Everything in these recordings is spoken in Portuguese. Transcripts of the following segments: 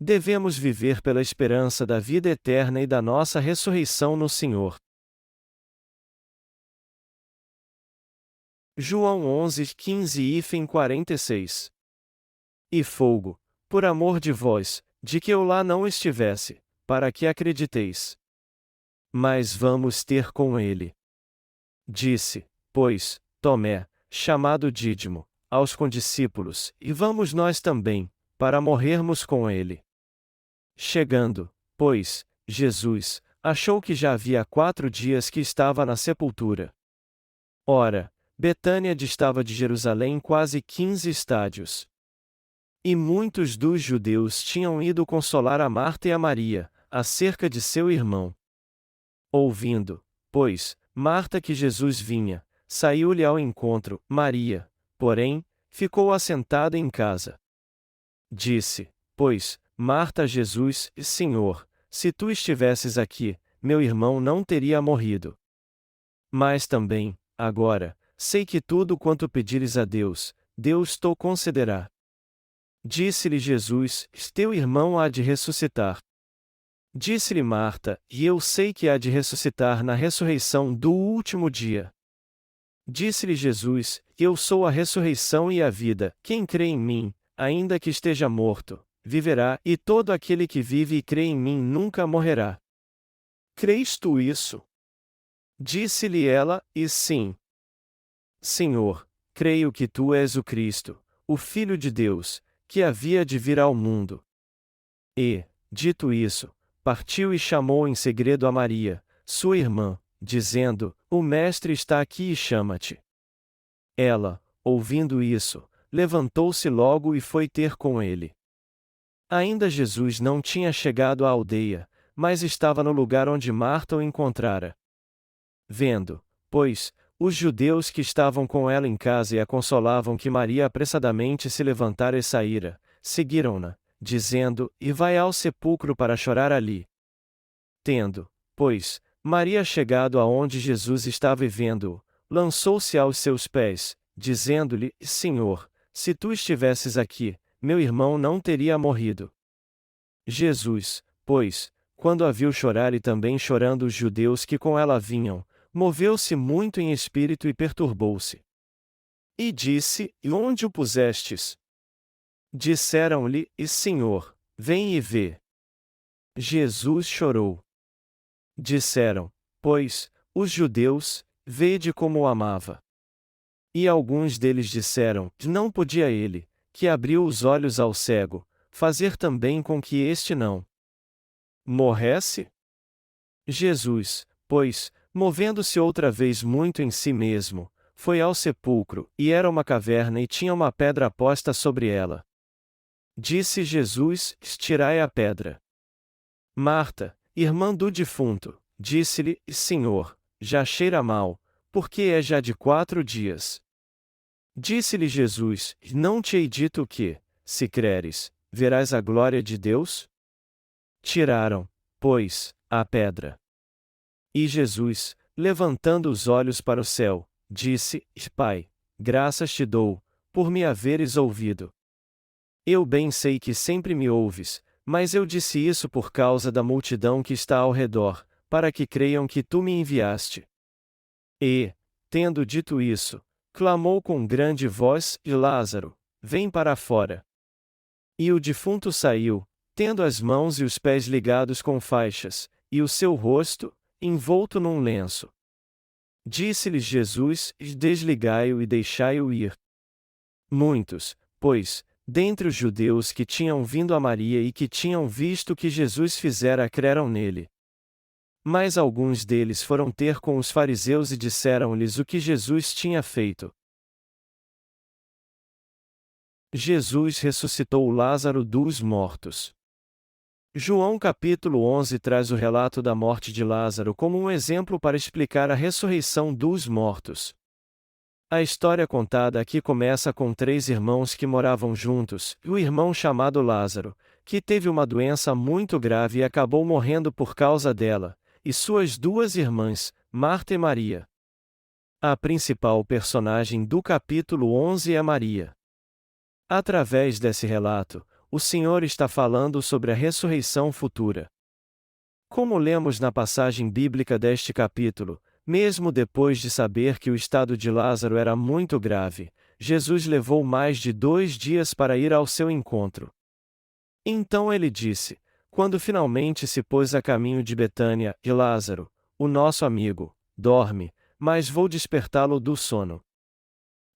Devemos viver pela esperança da vida eterna e da nossa ressurreição no Senhor. João 11:15-46. E folgo, por amor de vós, de que eu lá não estivesse, para que acrediteis. Mas vamos ter com ele. Disse, pois, Tomé, chamado Dídimo, aos condiscípulos, e vamos nós também, para morrermos com ele. Chegando, pois, Jesus, achou que já havia 4 dias que estava na sepultura. Ora, Betânia distava de Jerusalém quase 15 estádios. E muitos dos judeus tinham ido consolar a Marta e a Maria, acerca de seu irmão. Ouvindo, pois, Marta que Jesus vinha, saiu-lhe ao encontro. Maria, porém, ficou assentada em casa. Disse, pois, Marta a Jesus: Senhor, se tu estivesses aqui, meu irmão não teria morrido. Mas também, agora, sei que tudo quanto pedires a Deus, Deus te concederá. Disse-lhe Jesus: Teu irmão há de ressuscitar. Disse-lhe Marta: E eu sei que há de ressuscitar na ressurreição do último dia. Disse-lhe Jesus: Eu sou a ressurreição e a vida. Quem crê em mim, ainda que esteja morto, viverá, e todo aquele que vive e crê em mim nunca morrerá. Crês tu isso? Disse-lhe ela: E sim. Senhor, creio que tu és o Cristo, o Filho de Deus, que havia de vir ao mundo. E, dito isso, partiu e chamou em segredo a Maria, sua irmã, dizendo: O Mestre está aqui e chama-te. Ela, ouvindo isso, levantou-se logo e foi ter com ele. Ainda Jesus não tinha chegado à aldeia, mas estava no lugar onde Marta o encontrara. Vendo, pois, os judeus que estavam com ela em casa e a consolavam que Maria apressadamente se levantara e saíra, seguiram-na, dizendo: E vai ao sepulcro para chorar ali. Tendo, pois, Maria chegado aonde Jesus estava e vendo-o, lançou-se aos seus pés, dizendo-lhe: Senhor, se tu estivesses aqui, meu irmão não teria morrido. Jesus, pois, quando a viu chorar e também chorando os judeus que com ela vinham, moveu-se muito em espírito e perturbou-se. E disse: E onde o pusestes? Disseram-lhe: E Senhor, vem e vê. Jesus chorou. Disseram, pois, os judeus: Vede como o amava. E alguns deles disseram: Não podia ele, que abriu os olhos ao cego, fazer também com que este não morresse? Jesus, pois, movendo-se outra vez muito em si mesmo, foi ao sepulcro, e era uma caverna e tinha uma pedra posta sobre ela. Disse Jesus: Tirai a pedra. Marta, irmã do defunto, disse-lhe: Senhor, já cheira mal, porque é já de 4 dias. Disse-lhe Jesus: Não te hei dito que, se creres, verás a glória de Deus? Tiraram, pois, a pedra. E Jesus, levantando os olhos para o céu, disse: Pai, graças te dou, por me haveres ouvido. Eu bem sei que sempre me ouves, mas eu disse isso por causa da multidão que está ao redor, para que creiam que tu me enviaste. E, tendo dito isso, clamou com grande voz: E Lázaro, vem para fora. E o defunto saiu, tendo as mãos e os pés ligados com faixas, e o seu rosto, envolto num lenço. Disse-lhes Jesus: Desligai-o e deixai-o ir. Muitos, pois, dentre os judeus que tinham vindo a Maria e que tinham visto o que Jesus fizera creram nele. Mas alguns deles foram ter com os fariseus e disseram-lhes o que Jesus tinha feito. Jesus ressuscitou Lázaro dos mortos. João capítulo 11 traz o relato da morte de Lázaro como um exemplo para explicar a ressurreição dos mortos. A história contada aqui começa com 3 irmãos que moravam juntos, e o irmão chamado Lázaro, que teve uma doença muito grave e acabou morrendo por causa dela, e suas 2 irmãs, Marta e Maria. A principal personagem do capítulo 11 é Maria. Através desse relato, o Senhor está falando sobre a ressurreição futura. Como lemos na passagem bíblica deste capítulo, mesmo depois de saber que o estado de Lázaro era muito grave, Jesus levou mais de 2 dias para ir ao seu encontro. Então ele disse, quando finalmente se pôs a caminho de Betânia, e Lázaro, o nosso amigo, dorme, mas vou despertá-lo do sono.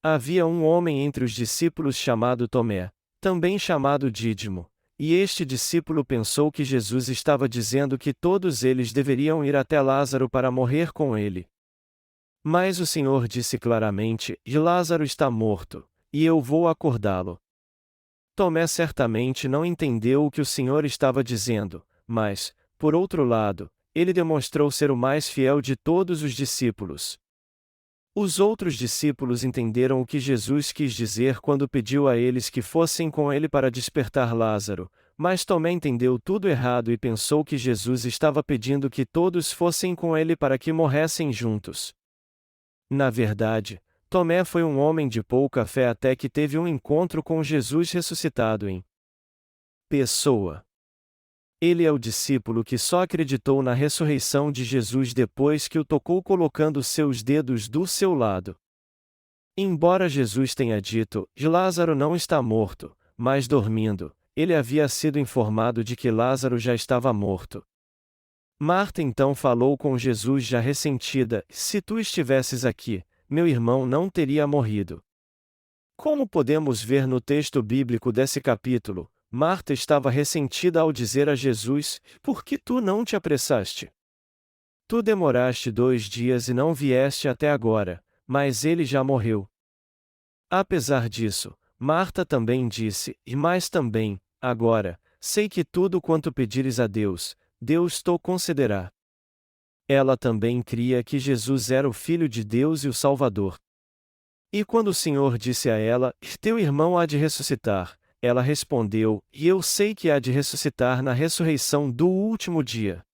Havia um homem entre os discípulos chamado Tomé, também chamado Dídimo, e este discípulo pensou que Jesus estava dizendo que todos eles deveriam ir até Lázaro para morrer com ele. Mas o Senhor disse claramente: Lázaro está morto, e eu vou acordá-lo. Tomé certamente não entendeu o que o Senhor estava dizendo, mas, por outro lado, ele demonstrou ser o mais fiel de todos os discípulos. Os outros discípulos entenderam o que Jesus quis dizer quando pediu a eles que fossem com ele para despertar Lázaro, mas Tomé entendeu tudo errado e pensou que Jesus estava pedindo que todos fossem com ele para que morressem juntos. Na verdade, Tomé foi um homem de pouca fé até que teve um encontro com Jesus ressuscitado em pessoa. Ele é o discípulo que só acreditou na ressurreição de Jesus depois que o tocou colocando seus dedos do seu lado. Embora Jesus tenha dito, Lázaro não está morto, mas dormindo, ele havia sido informado de que Lázaro já estava morto. Marta então falou com Jesus já ressentida: se tu estivesses aqui, meu irmão não teria morrido. Como podemos ver no texto bíblico desse capítulo, Marta estava ressentida ao dizer a Jesus: por que tu não te apressaste? Tu demoraste 2 dias e não vieste até agora, mas ele já morreu. Apesar disso, Marta também disse: mas também, agora, sei que tudo quanto pedires a Deus, Deus te concederá. Ela também cria que Jesus era o Filho de Deus e o Salvador. E quando o Senhor disse a ela: teu irmão há de ressuscitar, ela respondeu: e eu sei que há de ressuscitar na ressurreição do último dia.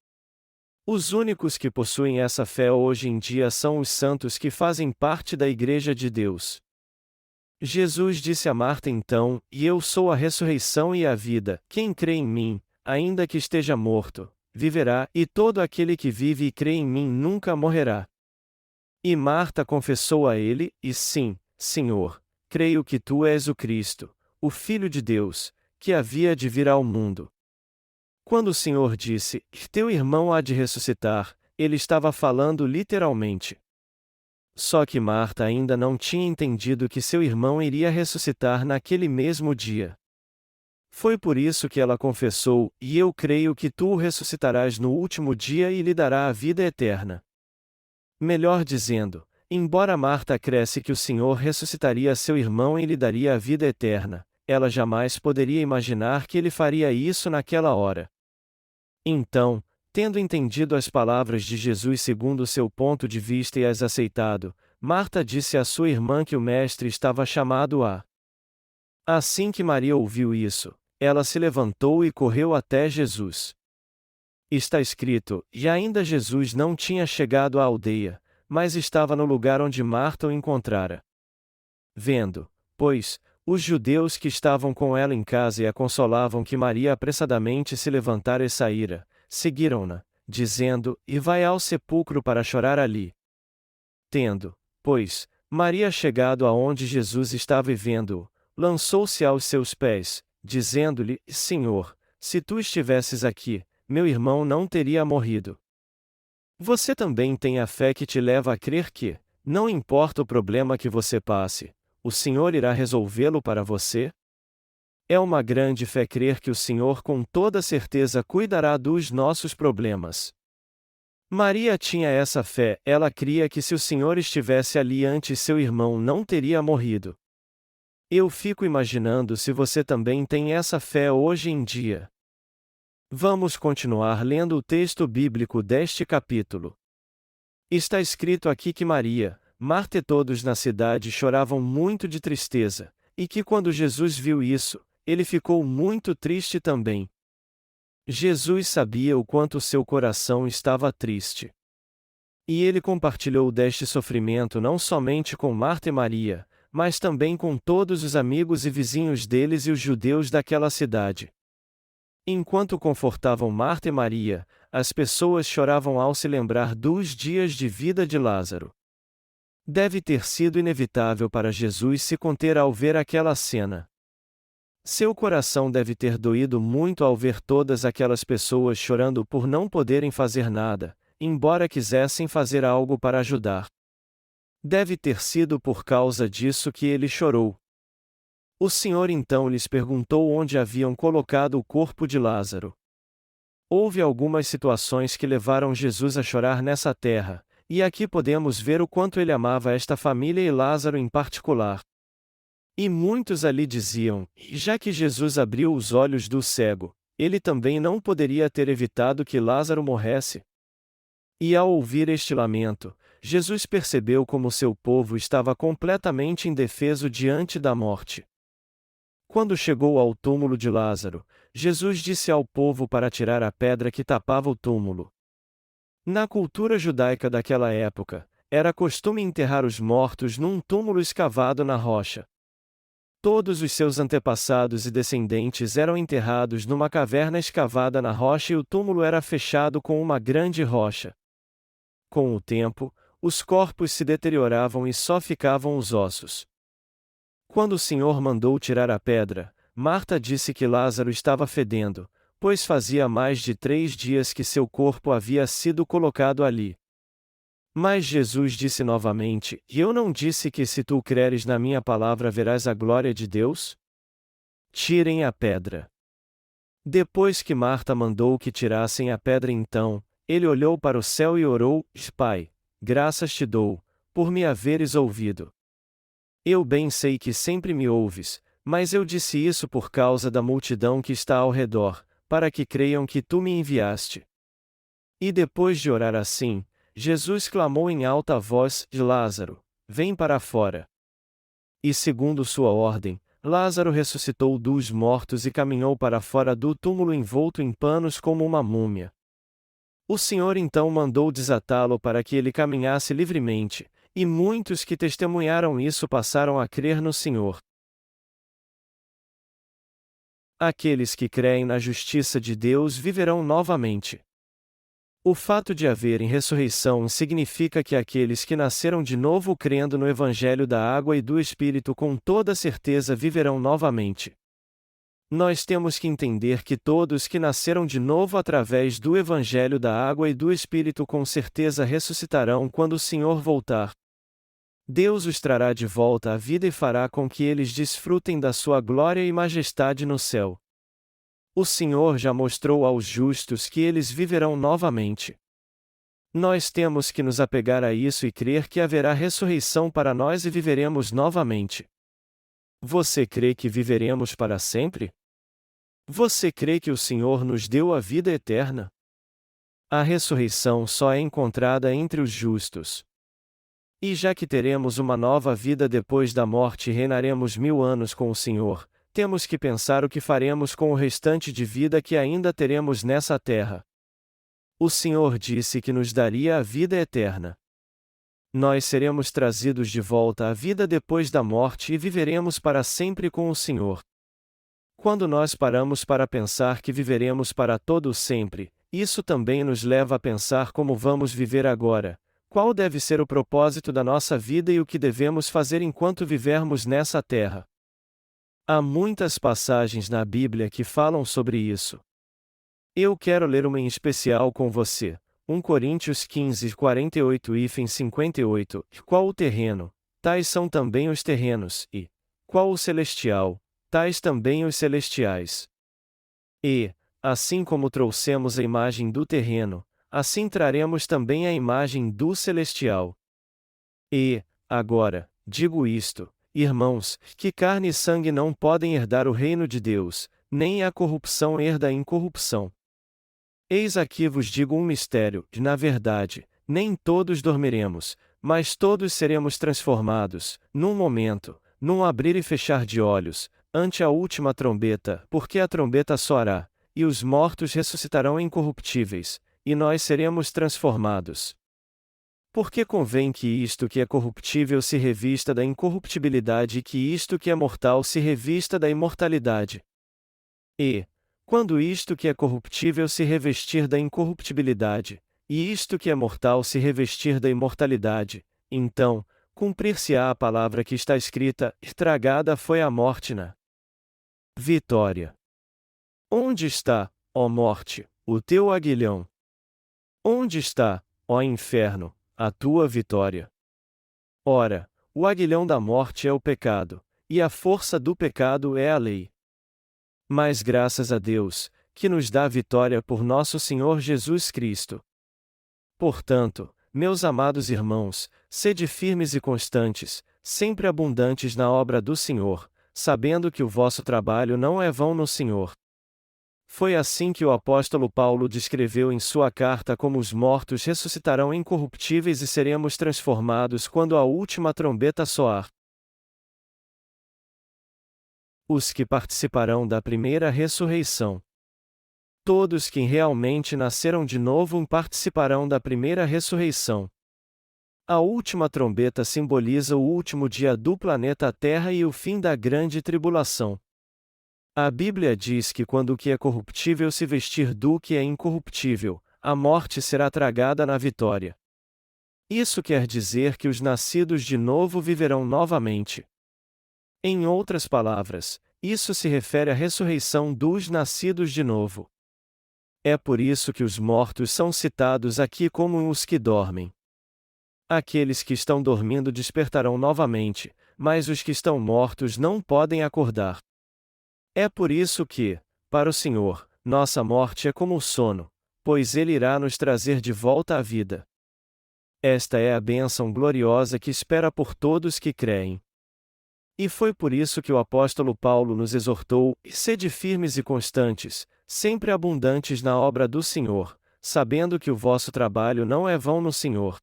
Os únicos que possuem essa fé hoje em dia são os santos que fazem parte da Igreja de Deus. Jesus disse a Marta então: e eu sou a ressurreição e a vida, quem crê em mim, ainda que esteja morto, viverá, e todo aquele que vive e crê em mim nunca morrerá. E Marta confessou a ele: e sim, Senhor, creio que tu és o Cristo, o Filho de Deus, que havia de vir ao mundo. Quando o Senhor disse: teu irmão há de ressuscitar, ele estava falando literalmente. Só que Marta ainda não tinha entendido que seu irmão iria ressuscitar naquele mesmo dia. Foi por isso que ela confessou: e eu creio que tu o ressuscitarás no último dia e lhe dará a vida eterna. Melhor dizendo, embora Marta cresce que o Senhor ressuscitaria seu irmão e lhe daria a vida eterna, ela jamais poderia imaginar que ele faria isso naquela hora. Então, tendo entendido as palavras de Jesus segundo seu ponto de vista e as aceitado, Marta disse à sua irmã que o Mestre estava chamado a. Assim que Maria ouviu isso, ela se levantou e correu até Jesus. Está escrito: e ainda Jesus não tinha chegado à aldeia, mas estava no lugar onde Marta o encontrara. Vendo, pois, os judeus que estavam com ela em casa e a consolavam que Maria apressadamente se levantara e saíra, seguiram-na, dizendo: e vai ao sepulcro para chorar ali. Tendo, pois, Maria chegado aonde Jesus estava e vendo-o, lançou-se aos seus pés, dizendo-lhe: Senhor, se tu estivesses aqui, meu irmão não teria morrido. Você também tem a fé que te leva a crer que, não importa o problema que você passe, o Senhor irá resolvê-lo para você? É uma grande fé crer que o Senhor com toda certeza cuidará dos nossos problemas. Maria tinha essa fé, ela cria que se o Senhor estivesse ali antes seu irmão não teria morrido. Eu fico imaginando se você também tem essa fé hoje em dia. Vamos continuar lendo o texto bíblico deste capítulo. Está escrito aqui que Maria, Marta e todos na cidade choravam muito de tristeza, e que quando Jesus viu isso, ele ficou muito triste também. Jesus sabia o quanto seu coração estava triste. E ele compartilhou deste sofrimento não somente com Marta e Maria, mas também com todos os amigos e vizinhos deles e os judeus daquela cidade. Enquanto confortavam Marta e Maria, as pessoas choravam ao se lembrar dos dias de vida de Lázaro. Deve ter sido inevitável para Jesus se conter ao ver aquela cena. Seu coração deve ter doído muito ao ver todas aquelas pessoas chorando por não poderem fazer nada, embora quisessem fazer algo para ajudar. Deve ter sido por causa disso que ele chorou. O Senhor então lhes perguntou onde haviam colocado o corpo de Lázaro. Houve algumas situações que levaram Jesus a chorar nessa terra, e aqui podemos ver o quanto ele amava esta família e Lázaro em particular. E muitos ali diziam: já que Jesus abriu os olhos do cego, ele também não poderia ter evitado que Lázaro morresse. E ao ouvir este lamento, Jesus percebeu como seu povo estava completamente indefeso diante da morte. Quando chegou ao túmulo de Lázaro, Jesus disse ao povo para tirar a pedra que tapava o túmulo. Na cultura judaica daquela época, era costume enterrar os mortos num túmulo escavado na rocha. Todos os seus antepassados e descendentes eram enterrados numa caverna escavada na rocha e o túmulo era fechado com uma grande rocha. Com o tempo, os corpos se deterioravam e só ficavam os ossos. Quando o Senhor mandou tirar a pedra, Marta disse que Lázaro estava fedendo, pois fazia mais de 3 dias que seu corpo havia sido colocado ali. Mas Jesus disse novamente: eu não disse que se tu creres na minha palavra verás a glória de Deus? Tirem a pedra. Depois que Marta mandou que tirassem a pedra então, ele olhou para o céu e orou: Pai, graças te dou, por me haveres ouvido. Eu bem sei que sempre me ouves, mas eu disse isso por causa da multidão que está ao redor, para que creiam que tu me enviaste. E depois de orar assim, Jesus clamou em alta voz: Lázaro, vem para fora. E segundo sua ordem, Lázaro ressuscitou dos mortos e caminhou para fora do túmulo envolto em panos como uma múmia. O Senhor então mandou desatá-lo para que ele caminhasse livremente, e muitos que testemunharam isso passaram a crer no Senhor. Aqueles que creem na justiça de Deus viverão novamente. O fato de haverem ressurreição significa que aqueles que nasceram de novo crendo no Evangelho da Água e do Espírito com toda certeza viverão novamente. Nós temos que entender que todos que nasceram de novo através do Evangelho da Água e do Espírito com certeza ressuscitarão quando o Senhor voltar. Deus os trará de volta à vida e fará com que eles desfrutem da sua glória e majestade no céu. O Senhor já mostrou aos justos que eles viverão novamente. Nós temos que nos apegar a isso e crer que haverá ressurreição para nós e viveremos novamente. Você crê que viveremos para sempre? Você crê que o Senhor nos deu a vida eterna? A ressurreição só é encontrada entre os justos. E já que teremos uma nova vida depois da morte e reinaremos 1000 anos com o Senhor, temos que pensar o que faremos com o restante de vida que ainda teremos nessa terra. O Senhor disse que nos daria a vida eterna. Nós seremos trazidos de volta à vida depois da morte e viveremos para sempre com o Senhor. Quando nós paramos para pensar que viveremos para todo o sempre, isso também nos leva a pensar como vamos viver agora. Qual deve ser o propósito da nossa vida e o que devemos fazer enquanto vivermos nessa terra? Há muitas passagens na Bíblia que falam sobre isso. Eu quero ler uma em especial com você, 1 Coríntios 15, 48 e 58. Qual o terreno? Tais são também os terrenos, e qual o celestial? Tais também os celestiais. E, assim como trouxemos a imagem do terreno, assim traremos também a imagem do celestial. E, agora, digo isto, irmãos, que carne e sangue não podem herdar o reino de Deus, nem a corrupção herda a incorrupção. Eis aqui vos digo um mistério: na verdade, nem todos dormiremos, mas todos seremos transformados, num momento, num abrir e fechar de olhos, ante a última trombeta, porque a trombeta soará, e os mortos ressuscitarão incorruptíveis, e nós seremos transformados. Porque convém que isto que é corruptível se revista da incorruptibilidade e que isto que é mortal se revista da imortalidade. E, quando isto que é corruptível se revestir da incorruptibilidade, e isto que é mortal se revestir da imortalidade, então, cumprir-se-á a palavra que está escrita: estragada foi a morte na vitória. Onde está, ó morte, o teu aguilhão? Onde está, ó inferno, a tua vitória? Ora, o aguilhão da morte é o pecado, e a força do pecado é a lei. Mas graças a Deus, que nos dá vitória por nosso Senhor Jesus Cristo. Portanto, meus amados irmãos, sede firmes e constantes, sempre abundantes na obra do Senhor, sabendo que o vosso trabalho não é vão no Senhor. Foi assim que o apóstolo Paulo descreveu em sua carta como os mortos ressuscitarão incorruptíveis e seremos transformados quando a última trombeta soar. Os que participarão da primeira ressurreição. Todos que realmente nasceram de novo participarão da primeira ressurreição. A última trombeta simboliza o último dia do planeta Terra e o fim da grande tribulação. A Bíblia diz que quando o que é corruptível se vestir do que é incorruptível, a morte será tragada na vitória. Isso quer dizer que os nascidos de novo viverão novamente. Em outras palavras, isso se refere à ressurreição dos nascidos de novo. É por isso que os mortos são citados aqui como os que dormem. Aqueles que estão dormindo despertarão novamente, mas os que estão mortos não podem acordar. É por isso que, para o Senhor, nossa morte é como o sono, pois Ele irá nos trazer de volta à vida. Esta é a bênção gloriosa que espera por todos que creem. E foi por isso que o apóstolo Paulo nos exortou: sede firmes e constantes, sempre abundantes na obra do Senhor, sabendo que o vosso trabalho não é vão no Senhor.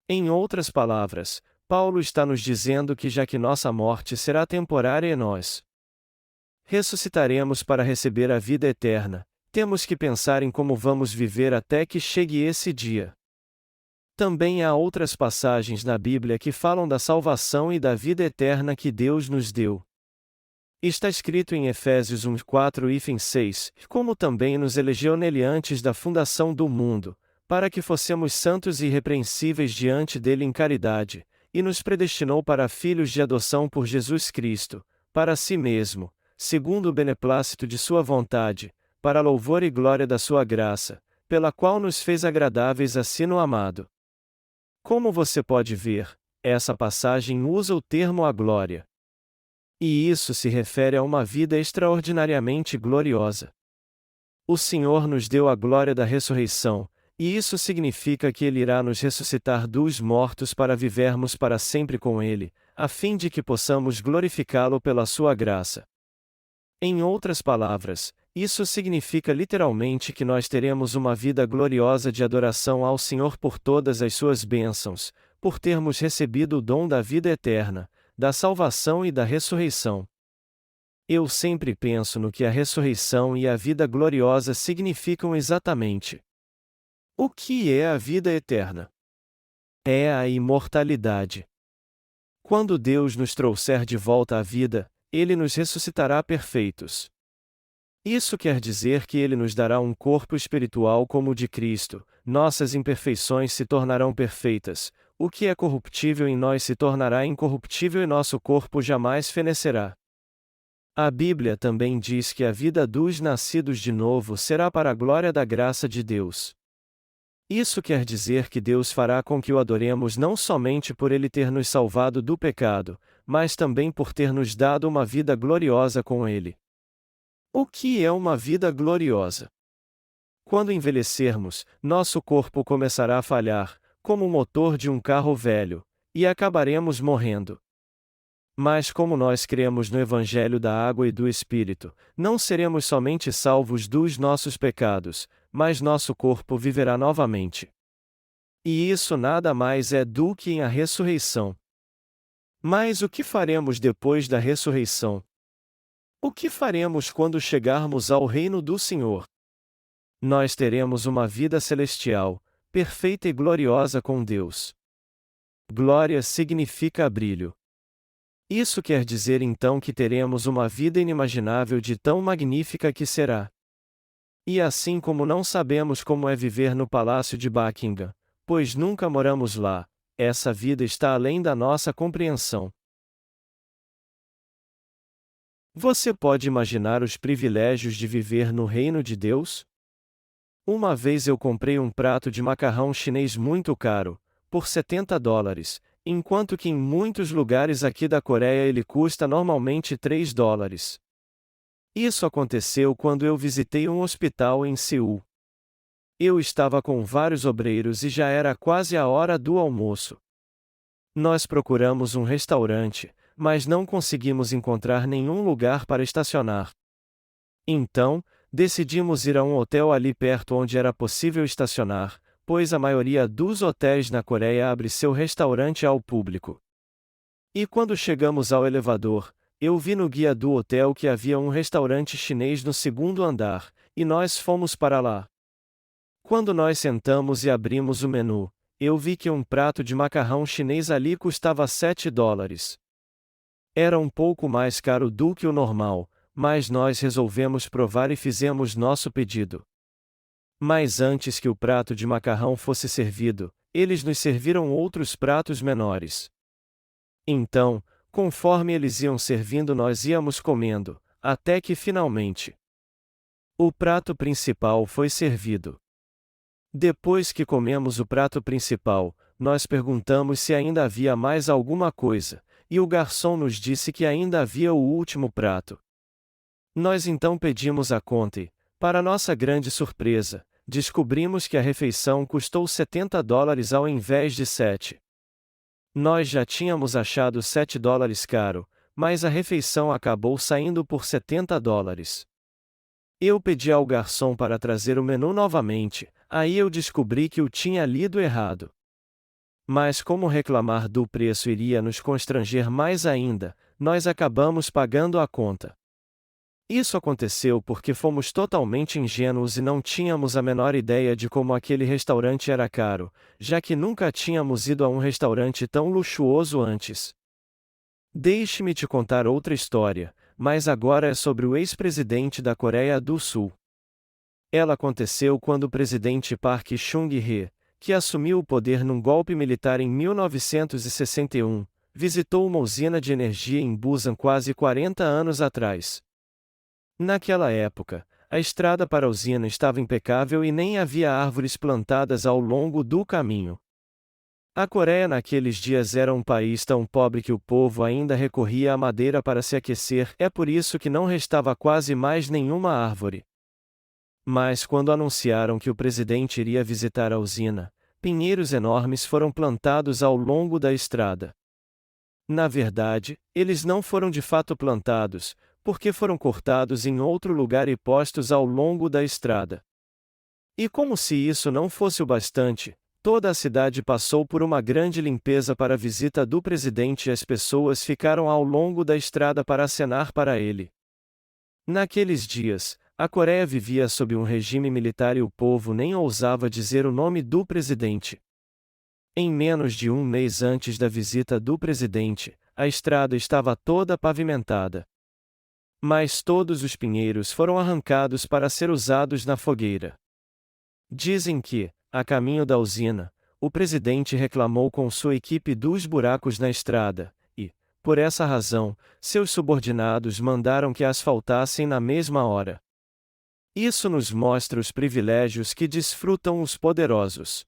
Em outras palavras, Paulo está nos dizendo que já que nossa morte será temporária e nós ressuscitaremos para receber a vida eterna, temos que pensar em como vamos viver até que chegue esse dia. Também há outras passagens na Bíblia que falam da salvação e da vida eterna que Deus nos deu. Está escrito em Efésios 1:4-6, como também nos elegeu nele antes da fundação do mundo, para que fossemos santos e irrepreensíveis diante dele em caridade, e nos predestinou para filhos de adoção por Jesus Cristo, para si mesmo, segundo o beneplácito de sua vontade, para a louvor e glória da sua graça, pela qual nos fez agradáveis a si no amado. Como você pode ver, essa passagem usa o termo a glória. E isso se refere a uma vida extraordinariamente gloriosa. O Senhor nos deu a glória da ressurreição, e isso significa que Ele irá nos ressuscitar dos mortos para vivermos para sempre com Ele, a fim de que possamos glorificá-lo pela sua graça. Em outras palavras, isso significa literalmente que nós teremos uma vida gloriosa de adoração ao Senhor por todas as suas bênçãos, por termos recebido o dom da vida eterna, da salvação e da ressurreição. Eu sempre penso no que a ressurreição e a vida gloriosa significam exatamente. O que é a vida eterna? É a imortalidade. Quando Deus nos trouxer de volta à vida, Ele nos ressuscitará perfeitos. Isso quer dizer que Ele nos dará um corpo espiritual como o de Cristo, nossas imperfeições se tornarão perfeitas, o que é corruptível em nós se tornará incorruptível e nosso corpo jamais fenecerá. A Bíblia também diz que a vida dos nascidos de novo será para a glória da graça de Deus. Isso quer dizer que Deus fará com que o adoremos não somente por Ele ter nos salvado do pecado, mas também por ter nos dado uma vida gloriosa com Ele. O que é uma vida gloriosa? Quando envelhecermos, nosso corpo começará a falhar, como o motor de um carro velho, e acabaremos morrendo. Mas como nós cremos no Evangelho da Água e do Espírito, não seremos somente salvos dos nossos pecados, mas nosso corpo viverá novamente. E isso nada mais é do que a ressurreição. Mas o que faremos depois da ressurreição? O que faremos quando chegarmos ao reino do Senhor? Nós teremos uma vida celestial, perfeita e gloriosa com Deus. Glória significa brilho. Isso quer dizer então que teremos uma vida inimaginável de tão magnífica que será. E assim como não sabemos como é viver no Palácio de Buckingham, pois nunca moramos lá, essa vida está além da nossa compreensão. Você pode imaginar os privilégios de viver no reino de Deus? Uma vez eu comprei um prato de macarrão chinês muito caro, por $70, enquanto que em muitos lugares aqui da Coreia ele custa normalmente $3. Isso aconteceu quando eu visitei um hospital em Seul. Eu estava com vários obreiros e já era quase a hora do almoço. Nós procuramos um restaurante, mas não conseguimos encontrar nenhum lugar para estacionar. Então, decidimos ir a um hotel ali perto onde era possível estacionar, pois a maioria dos hotéis na Coreia abre seu restaurante ao público. E quando chegamos ao elevador, eu vi no guia do hotel que havia um restaurante chinês no segundo andar, e nós fomos para lá. Quando nós sentamos e abrimos o menu, eu vi que um prato de macarrão chinês ali custava $7. Era um pouco mais caro do que o normal, mas nós resolvemos provar e fizemos nosso pedido. Mas antes que o prato de macarrão fosse servido, eles nos serviram outros pratos menores. Então, conforme eles iam servindo, nós íamos comendo, até que finalmente o prato principal foi servido. Depois que comemos o prato principal, nós perguntamos se ainda havia mais alguma coisa, e o garçom nos disse que ainda havia o último prato. Nós então pedimos a conta e, para nossa grande surpresa, descobrimos que a refeição custou $70 ao invés de 7. Nós já tínhamos achado $7 caro, mas a refeição acabou saindo por $70. Eu pedi ao garçom para trazer o menu novamente, aí eu descobri que eu tinha lido errado. Mas como reclamar do preço iria nos constranger mais ainda, nós acabamos pagando a conta. Isso aconteceu porque fomos totalmente ingênuos e não tínhamos a menor ideia de como aquele restaurante era caro, já que nunca tínhamos ido a um restaurante tão luxuoso antes. Deixe-me te contar outra história, mas agora é sobre o ex-presidente da Coreia do Sul. Ela aconteceu quando o presidente Park Chung-hee, que assumiu o poder num golpe militar em 1961, visitou uma usina de energia em Busan quase 40 anos atrás. Naquela época, a estrada para a usina estava impecável e nem havia árvores plantadas ao longo do caminho. A Coreia naqueles dias era um país tão pobre que o povo ainda recorria à madeira para se aquecer, é por isso que não restava quase mais nenhuma árvore. Mas quando anunciaram que o presidente iria visitar a usina, pinheiros enormes foram plantados ao longo da estrada. Na verdade, eles não foram de fato plantados, porque foram cortados em outro lugar e postos ao longo da estrada. E como se isso não fosse o bastante, toda a cidade passou por uma grande limpeza para a visita do presidente e as pessoas ficaram ao longo da estrada para acenar para ele. Naqueles dias, a Coreia vivia sob um regime militar e o povo nem ousava dizer o nome do presidente. Em menos de um mês antes da visita do presidente, a estrada estava toda pavimentada. Mas todos os pinheiros foram arrancados para ser usados na fogueira. Dizem que, a caminho da usina, o presidente reclamou com sua equipe dos buracos na estrada, e, por essa razão, seus subordinados mandaram que asfaltassem na mesma hora. Isso nos mostra os privilégios que desfrutam os poderosos.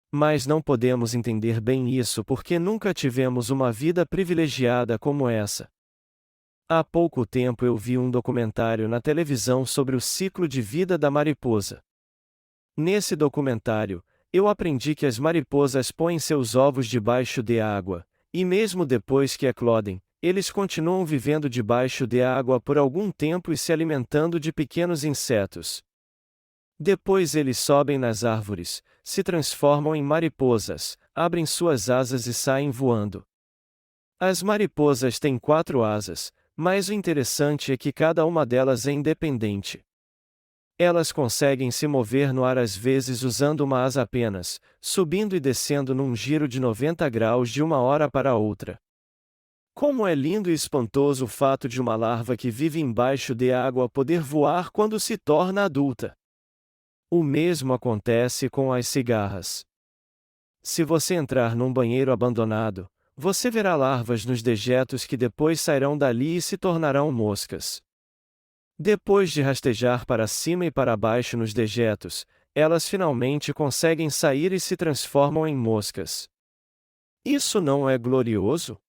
Mas não podemos entender bem isso porque nunca tivemos uma vida privilegiada como essa. Há pouco tempo eu vi um documentário na televisão sobre o ciclo de vida da mariposa. Nesse documentário, eu aprendi que as mariposas põem seus ovos debaixo de água, e mesmo depois que eclodem, eles continuam vivendo debaixo de água por algum tempo e se alimentando de pequenos insetos. Depois eles sobem nas árvores, se transformam em mariposas, abrem suas asas e saem voando. As mariposas têm 4 asas, mas o interessante é que cada uma delas é independente. Elas conseguem se mover no ar às vezes usando uma asa apenas, subindo e descendo num giro de 90 graus de uma hora para outra. Como é lindo e espantoso o fato de uma larva que vive embaixo de água poder voar quando se torna adulta. O mesmo acontece com as cigarras. Se você entrar num banheiro abandonado, você verá larvas nos dejetos que depois sairão dali e se tornarão moscas. Depois de rastejar para cima e para baixo nos dejetos, elas finalmente conseguem sair e se transformam em moscas. Isso não é glorioso?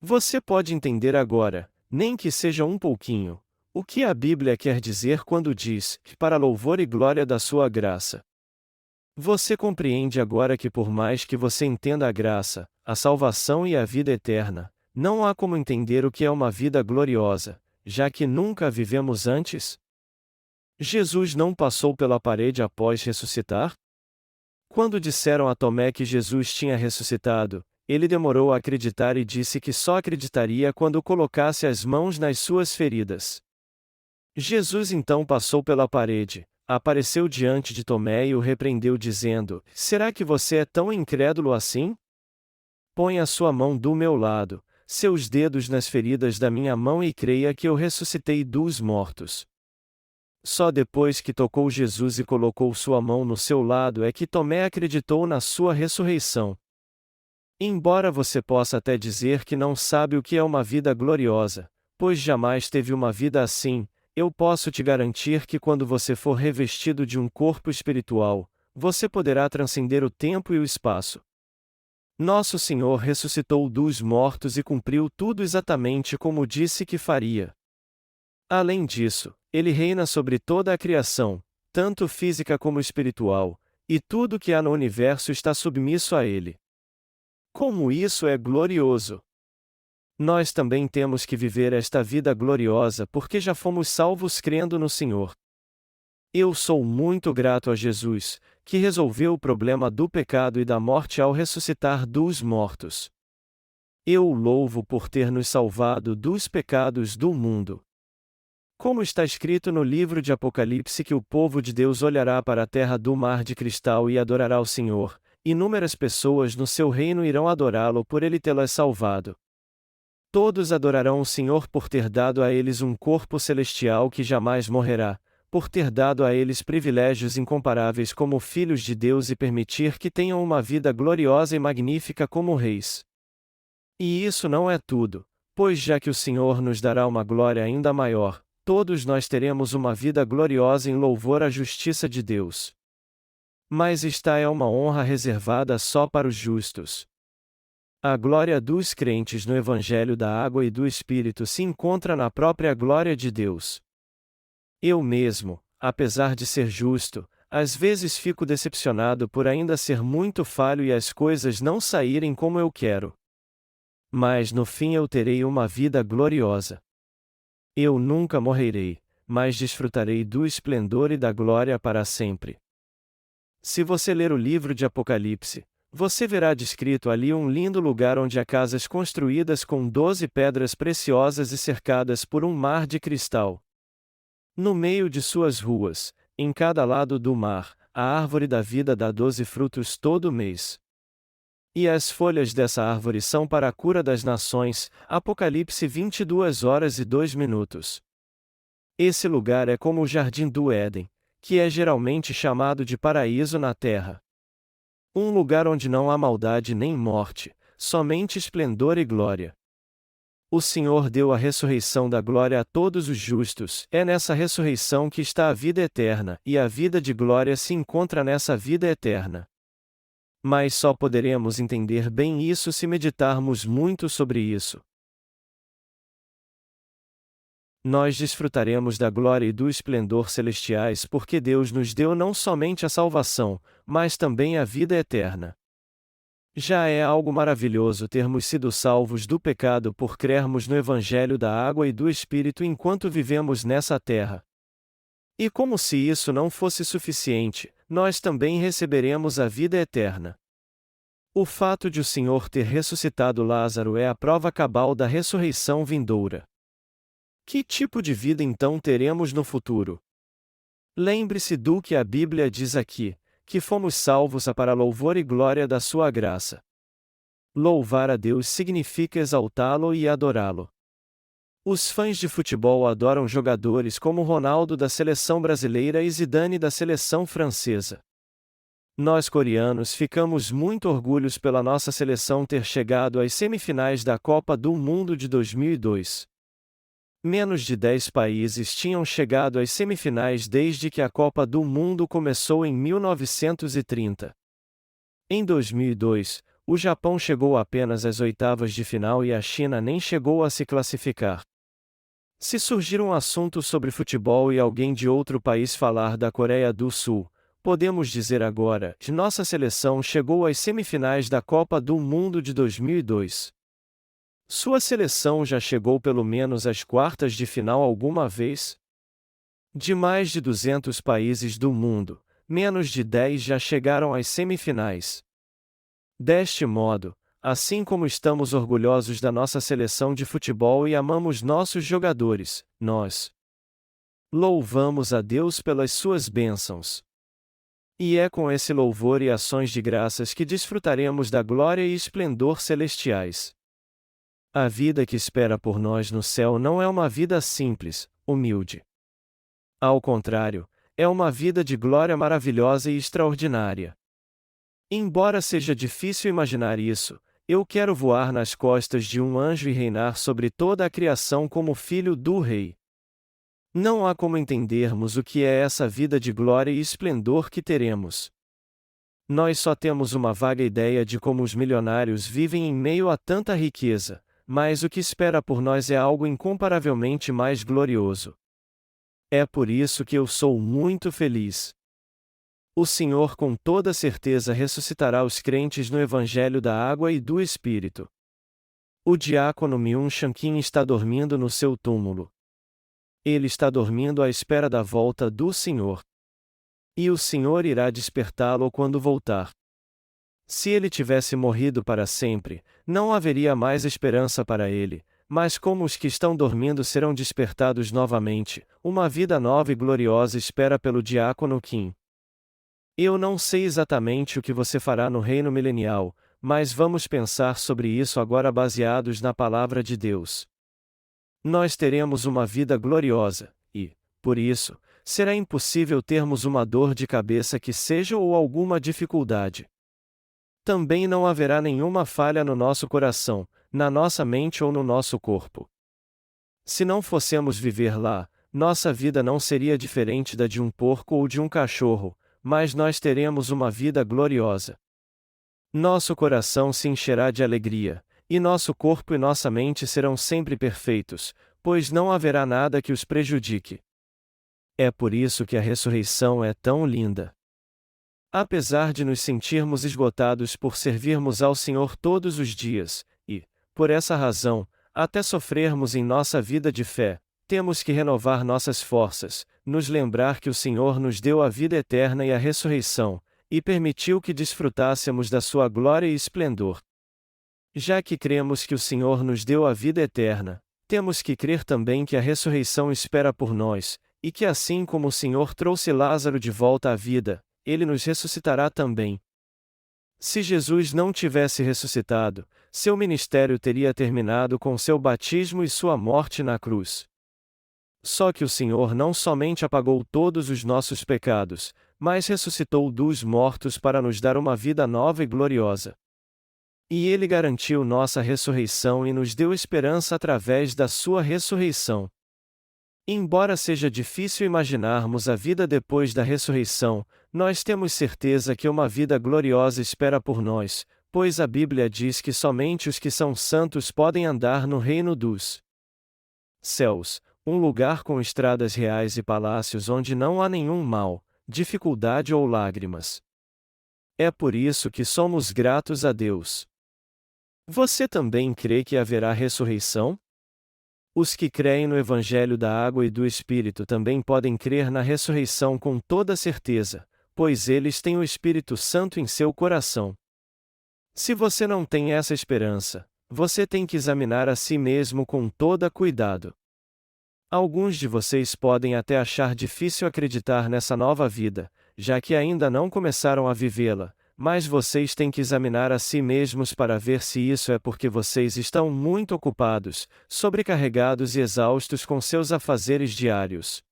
Você pode entender agora, nem que seja um pouquinho, o que a Bíblia quer dizer quando diz, para louvor e glória da sua graça. Você compreende agora que por mais que você entenda a graça, a salvação e a vida eterna, não há como entender o que é uma vida gloriosa, já que nunca a vivemos antes? Jesus não passou pela parede após ressuscitar? Quando disseram a Tomé que Jesus tinha ressuscitado, ele demorou a acreditar e disse que só acreditaria quando colocasse as mãos nas suas feridas. Jesus então passou pela parede, apareceu diante de Tomé e o repreendeu dizendo: Será que você é tão incrédulo assim? Põe a sua mão do meu lado, seus dedos nas feridas da minha mão e creia que eu ressuscitei dos mortos. Só depois que tocou Jesus e colocou sua mão no seu lado é que Tomé acreditou na sua ressurreição. Embora você possa até dizer que não sabe o que é uma vida gloriosa, pois jamais teve uma vida assim, eu posso te garantir que quando você for revestido de um corpo espiritual, você poderá transcender o tempo e o espaço. Nosso Senhor ressuscitou dos mortos e cumpriu tudo exatamente como disse que faria. Além disso, Ele reina sobre toda a criação, tanto física como espiritual, e tudo que há no universo está submisso a Ele. Como isso é glorioso! Nós também temos que viver esta vida gloriosa porque já fomos salvos crendo no Senhor. Eu sou muito grato a Jesus, que resolveu o problema do pecado e da morte ao ressuscitar dos mortos. Eu o louvo por ter nos salvado dos pecados do mundo. Como está escrito no livro de Apocalipse que o povo de Deus olhará para a terra do mar de cristal e adorará o Senhor, inúmeras pessoas no seu reino irão adorá-lo por ele tê-las salvado. Todos adorarão o Senhor por ter dado a eles um corpo celestial que jamais morrerá, por ter dado a eles privilégios incomparáveis como filhos de Deus e permitir que tenham uma vida gloriosa e magnífica como reis. E isso não é tudo, pois já que o Senhor nos dará uma glória ainda maior, todos nós teremos uma vida gloriosa em louvor à justiça de Deus. Mas esta é uma honra reservada só para os justos. A glória dos crentes no Evangelho da Água e do Espírito se encontra na própria glória de Deus. Eu mesmo, apesar de ser justo, às vezes fico decepcionado por ainda ser muito falho e as coisas não saírem como eu quero. Mas no fim eu terei uma vida gloriosa. Eu nunca morrerei, mas desfrutarei do esplendor e da glória para sempre. Se você ler o livro de Apocalipse, você verá descrito ali um lindo lugar onde há casas construídas com 12 pedras preciosas e cercadas por um mar de cristal. No meio de suas ruas, em cada lado do mar, a árvore da vida dá 12 frutos todo mês. E as folhas dessa árvore são para a cura das nações. Apocalipse 22h02. Esse lugar é como o Jardim do Éden, que é geralmente chamado de paraíso na terra. Um lugar onde não há maldade nem morte, somente esplendor e glória. O Senhor deu a ressurreição da glória a todos os justos. É nessa ressurreição que está a vida eterna, e a vida de glória se encontra nessa vida eterna. Mas só poderemos entender bem isso se meditarmos muito sobre isso. Nós desfrutaremos da glória e do esplendor celestiais porque Deus nos deu não somente a salvação, mas também a vida eterna. Já é algo maravilhoso termos sido salvos do pecado por crermos no Evangelho da Água e do Espírito enquanto vivemos nessa terra. E como se isso não fosse suficiente, nós também receberemos a vida eterna. O fato de o Senhor ter ressuscitado Lázaro é a prova cabal da ressurreição vindoura. Que tipo de vida então teremos no futuro? Lembre-se do que a Bíblia diz aqui, que fomos salvos para louvor e glória da sua graça. Louvar a Deus significa exaltá-lo e adorá-lo. Os fãs de futebol adoram jogadores como Ronaldo da seleção brasileira e Zidane da seleção francesa. Nós coreanos ficamos muito orgulhosos pela nossa seleção ter chegado às semifinais da Copa do Mundo de 2002. Menos de 10 países tinham chegado às semifinais desde que a Copa do Mundo começou em 1930. Em 2002, o Japão chegou apenas às oitavas de final e a China nem chegou a se classificar. Se surgir um assunto sobre futebol e alguém de outro país falar da Coreia do Sul, podemos dizer agora que nossa seleção chegou às semifinais da Copa do Mundo de 2002. Sua seleção já chegou pelo menos às quartas de final alguma vez? De mais de 200 países do mundo, menos de 10 já chegaram às semifinais. Deste modo, assim como estamos orgulhosos da nossa seleção de futebol e amamos nossos jogadores, nós louvamos a Deus pelas suas bênçãos. E é com esse louvor e ações de graças que desfrutaremos da glória e esplendor celestiais. A vida que espera por nós no céu não é uma vida simples, humilde. Ao contrário, é uma vida de glória maravilhosa e extraordinária. Embora seja difícil imaginar isso, eu quero voar nas costas de um anjo e reinar sobre toda a criação como filho do Rei. Não há como entendermos o que é essa vida de glória e esplendor que teremos. Nós só temos uma vaga ideia de como os milionários vivem em meio a tanta riqueza, mas o que espera por nós é algo incomparavelmente mais glorioso. É por isso que eu sou muito feliz. O Senhor com toda certeza ressuscitará os crentes no Evangelho da Água e do Espírito. O diácono Myung-Chan Kim está dormindo no seu túmulo. Ele está dormindo à espera da volta do Senhor. E o Senhor irá despertá-lo quando voltar. Se ele tivesse morrido para sempre, não haveria mais esperança para ele, mas como os que estão dormindo serão despertados novamente, uma vida nova e gloriosa espera pelo diácono Kim. Eu não sei exatamente o que você fará no reino milenial, mas vamos pensar sobre isso agora baseados na palavra de Deus. Nós teremos uma vida gloriosa, e, por isso, será impossível termos uma dor de cabeça que seja ou alguma dificuldade. Também não haverá nenhuma falha no nosso coração, na nossa mente ou no nosso corpo. Se não fossemos viver lá, nossa vida não seria diferente da de um porco ou de um cachorro, mas nós teremos uma vida gloriosa. Nosso coração se encherá de alegria, e nosso corpo e nossa mente serão sempre perfeitos, pois não haverá nada que os prejudique. É por isso que a ressurreição é tão linda. Apesar de nos sentirmos esgotados por servirmos ao Senhor todos os dias, e, por essa razão, até sofrermos em nossa vida de fé, temos que renovar nossas forças, nos lembrar que o Senhor nos deu a vida eterna e a ressurreição, e permitiu que desfrutássemos da sua glória e esplendor. Já que cremos que o Senhor nos deu a vida eterna, temos que crer também que a ressurreição espera por nós, e que assim como o Senhor trouxe Lázaro de volta à vida, Ele nos ressuscitará também. Se Jesus não tivesse ressuscitado, seu ministério teria terminado com seu batismo e sua morte na cruz. Só que o Senhor não somente apagou todos os nossos pecados, mas ressuscitou dos mortos para nos dar uma vida nova e gloriosa. E Ele garantiu nossa ressurreição e nos deu esperança através da sua ressurreição. Embora seja difícil imaginarmos a vida depois da ressurreição, nós temos certeza que uma vida gloriosa espera por nós, pois a Bíblia diz que somente os que são santos podem andar no reino dos céus, um lugar com estradas reais e palácios onde não há nenhum mal, dificuldade ou lágrimas. É por isso que somos gratos a Deus. Você também crê que haverá ressurreição? Os que creem no Evangelho da Água e do Espírito também podem crer na ressurreição com toda certeza, pois eles têm o Espírito Santo em seu coração. Se você não tem essa esperança, você tem que examinar a si mesmo com todo cuidado. Alguns de vocês podem até achar difícil acreditar nessa nova vida, já que ainda não começaram a vivê-la, mas vocês têm que examinar a si mesmos para ver se isso é porque vocês estão muito ocupados, sobrecarregados e exaustos com seus afazeres diários.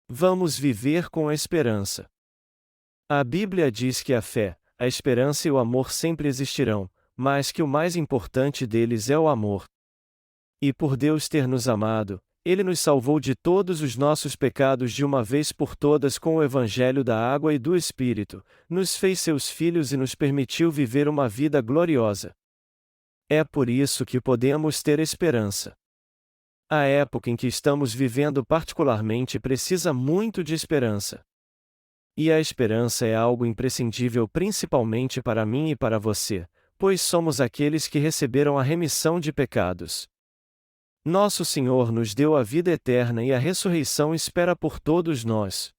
Vamos viver com a esperança. A Bíblia diz que a fé, a esperança e o amor sempre existirão, mas que o mais importante deles é o amor. E por Deus ter nos amado, Ele nos salvou de todos os nossos pecados de uma vez por todas com o Evangelho da água e do Espírito, nos fez seus filhos e nos permitiu viver uma vida gloriosa. É por isso que podemos ter esperança. A época em que estamos vivendo particularmente precisa muito de esperança. E a esperança é algo imprescindível principalmente para mim e para você, pois somos aqueles que receberam a remissão de pecados. Nosso Senhor nos deu a vida eterna e a ressurreição espera por todos nós.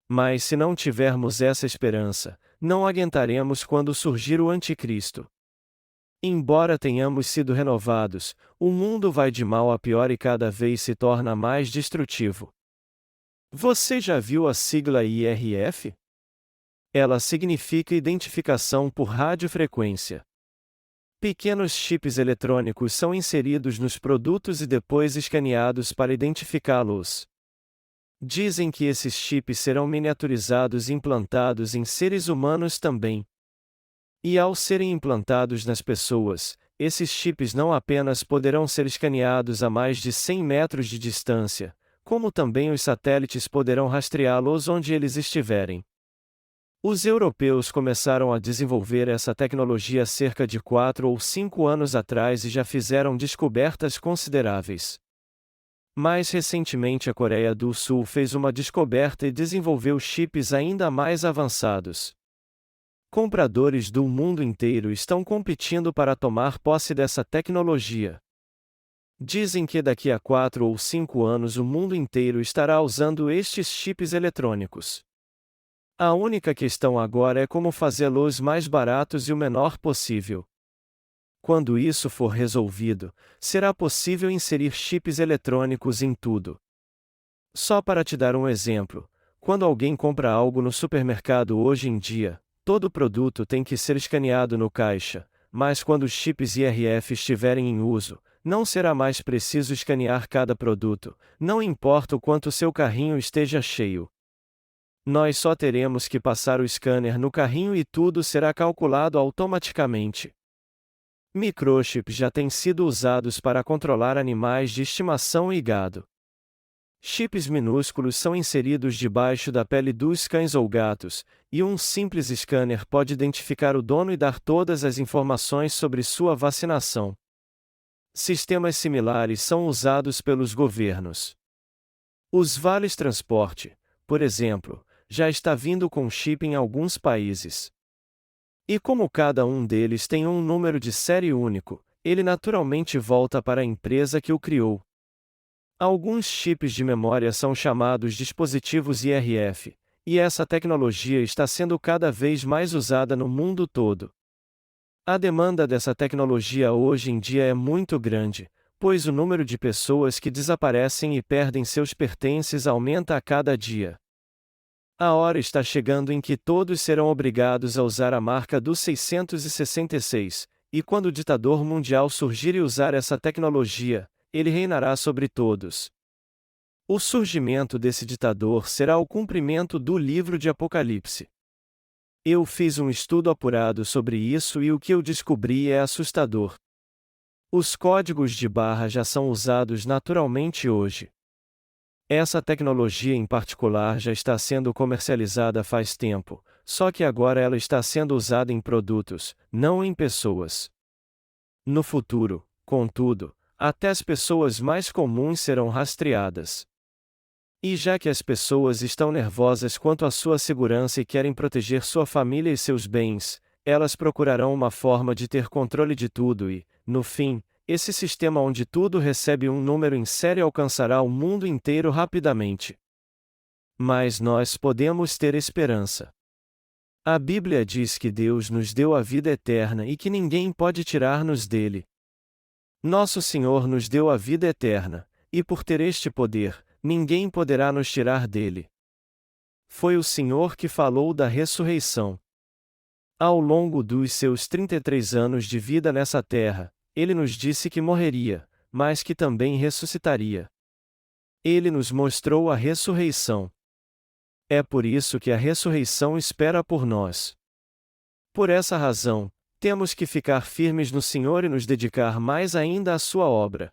Mas se não tivermos essa esperança, não aguentaremos quando surgir o Anticristo. Embora tenhamos sido renovados, o mundo vai de mal a pior e cada vez se torna mais destrutivo. Você já viu a sigla IRF? Ela significa Identificação por Radiofrequência. Pequenos chips eletrônicos são inseridos nos produtos e depois escaneados para identificá-los. Dizem que esses chips serão miniaturizados e implantados em seres humanos também. E ao serem implantados nas pessoas, esses chips não apenas poderão ser escaneados a mais de 100 metros de distância, como também os satélites poderão rastreá-los onde eles estiverem. Os europeus começaram a desenvolver essa tecnologia cerca de 4 ou 5 anos atrás e já fizeram descobertas consideráveis. Mais recentemente, a Coreia do Sul fez uma descoberta e desenvolveu chips ainda mais avançados. Compradores do mundo inteiro estão competindo para tomar posse dessa tecnologia. Dizem que daqui a 4 ou 5 anos o mundo inteiro estará usando estes chips eletrônicos. A única questão agora é como fazê-los mais baratos e o menor possível. Quando isso for resolvido, será possível inserir chips eletrônicos em tudo. Só para te dar um exemplo, quando alguém compra algo no supermercado hoje em dia, todo produto tem que ser escaneado no caixa, mas quando os chips IRF estiverem em uso, não será mais preciso escanear cada produto, não importa o quanto seu carrinho esteja cheio. Nós só teremos que passar o scanner no carrinho e tudo será calculado automaticamente. Microchips já têm sido usados para controlar animais de estimação e gado. Chips minúsculos são inseridos debaixo da pele dos cães ou gatos, e um simples scanner pode identificar o dono e dar todas as informações sobre sua vacinação. Sistemas similares são usados pelos governos. Os vales transporte, por exemplo, já está vindo com chip em alguns países. E como cada um deles tem um número de série único, ele naturalmente volta para a empresa que o criou. Alguns chips de memória são chamados dispositivos IRF, e essa tecnologia está sendo cada vez mais usada no mundo todo. A demanda dessa tecnologia hoje em dia é muito grande, pois o número de pessoas que desaparecem e perdem seus pertences aumenta a cada dia. A hora está chegando em que todos serão obrigados a usar a marca do 666, e quando o ditador mundial surgir e usar essa tecnologia, ele reinará sobre todos. O surgimento desse ditador será o cumprimento do livro de Apocalipse. Eu fiz um estudo apurado sobre isso e o que eu descobri é assustador. Os códigos de barra já são usados naturalmente hoje. Essa tecnologia em particular já está sendo comercializada faz tempo, só que agora ela está sendo usada em produtos, não em pessoas. No futuro, contudo, até as pessoas mais comuns serão rastreadas. E já que as pessoas estão nervosas quanto à sua segurança e querem proteger sua família e seus bens, elas procurarão uma forma de ter controle de tudo e, no fim, esse sistema onde tudo recebe um número em série alcançará o mundo inteiro rapidamente. Mas nós podemos ter esperança. A Bíblia diz que Deus nos deu a vida eterna e que ninguém pode tirar-nos dele. Nosso Senhor nos deu a vida eterna, e por ter este poder, ninguém poderá nos tirar dele. Foi o Senhor que falou da ressurreição. Ao longo dos seus 33 anos de vida nessa terra, ele nos disse que morreria, mas que também ressuscitaria. Ele nos mostrou a ressurreição. É por isso que a ressurreição espera por nós. Por essa razão, temos que ficar firmes no Senhor e nos dedicar mais ainda à sua obra.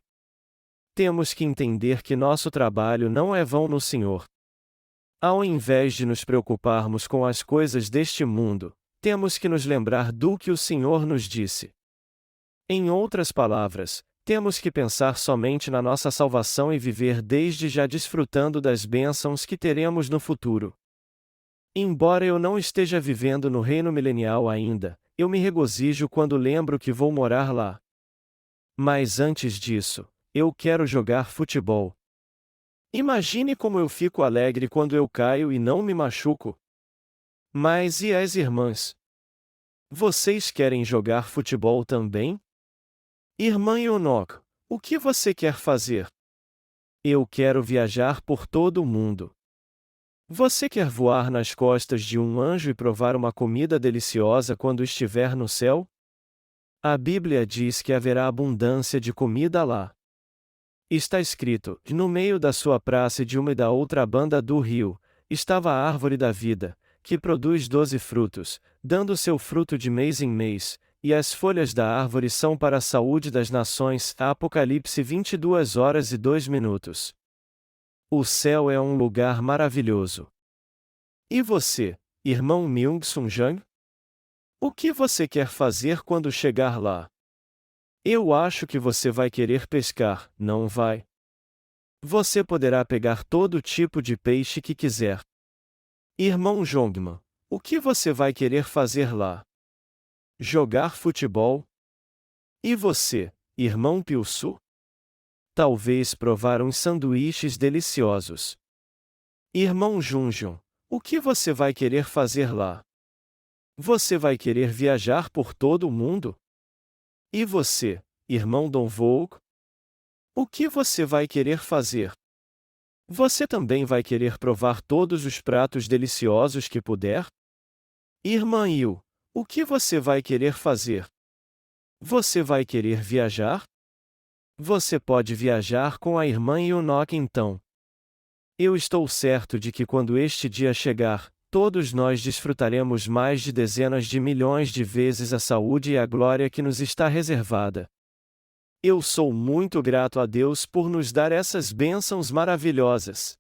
Temos que entender que nosso trabalho não é vão no Senhor. Ao invés de nos preocuparmos com as coisas deste mundo, temos que nos lembrar do que o Senhor nos disse. Em outras palavras, temos que pensar somente na nossa salvação e viver desde já desfrutando das bênçãos que teremos no futuro. Embora eu não esteja vivendo no reino milenial ainda, eu me regozijo quando lembro que vou morar lá. Mas antes disso, eu quero jogar futebol. Imagine como eu fico alegre quando eu caio e não me machuco. Mas e as irmãs? Vocês querem jogar futebol também? Irmã Enoch, o que você quer fazer? Eu quero viajar por todo o mundo. Você quer voar nas costas de um anjo e provar uma comida deliciosa quando estiver no céu? A Bíblia diz que haverá abundância de comida lá. Está escrito: no meio da sua praça e de uma e da outra banda do rio, estava a árvore da vida, que produz 12 frutos, dando seu fruto de mês em mês, e as folhas da árvore são para a saúde das nações. Apocalipse 22h02. O céu é um lugar maravilhoso. E você, irmão Myung-Sung Jang? O que você quer fazer quando chegar lá? Eu acho que você vai querer pescar, não vai? Você poderá pegar todo tipo de peixe que quiser. Irmão Jongman, o que você vai querer fazer lá? Jogar futebol? E você, irmão Pilsu? Talvez provar uns sanduíches deliciosos. Irmão Junjun, o que você vai querer fazer lá? Você vai querer viajar por todo o mundo? E você, irmão Don Volk? O que você vai querer fazer? Você também vai querer provar todos os pratos deliciosos que puder? Irmã Il, o que você vai querer fazer? Você vai querer viajar? Você pode viajar com a irmã Enoch então. Eu estou certo de que quando este dia chegar, todos nós desfrutaremos mais de dezenas de milhões de vezes a saúde e a glória que nos está reservada. Eu sou muito grato a Deus por nos dar essas bênçãos maravilhosas.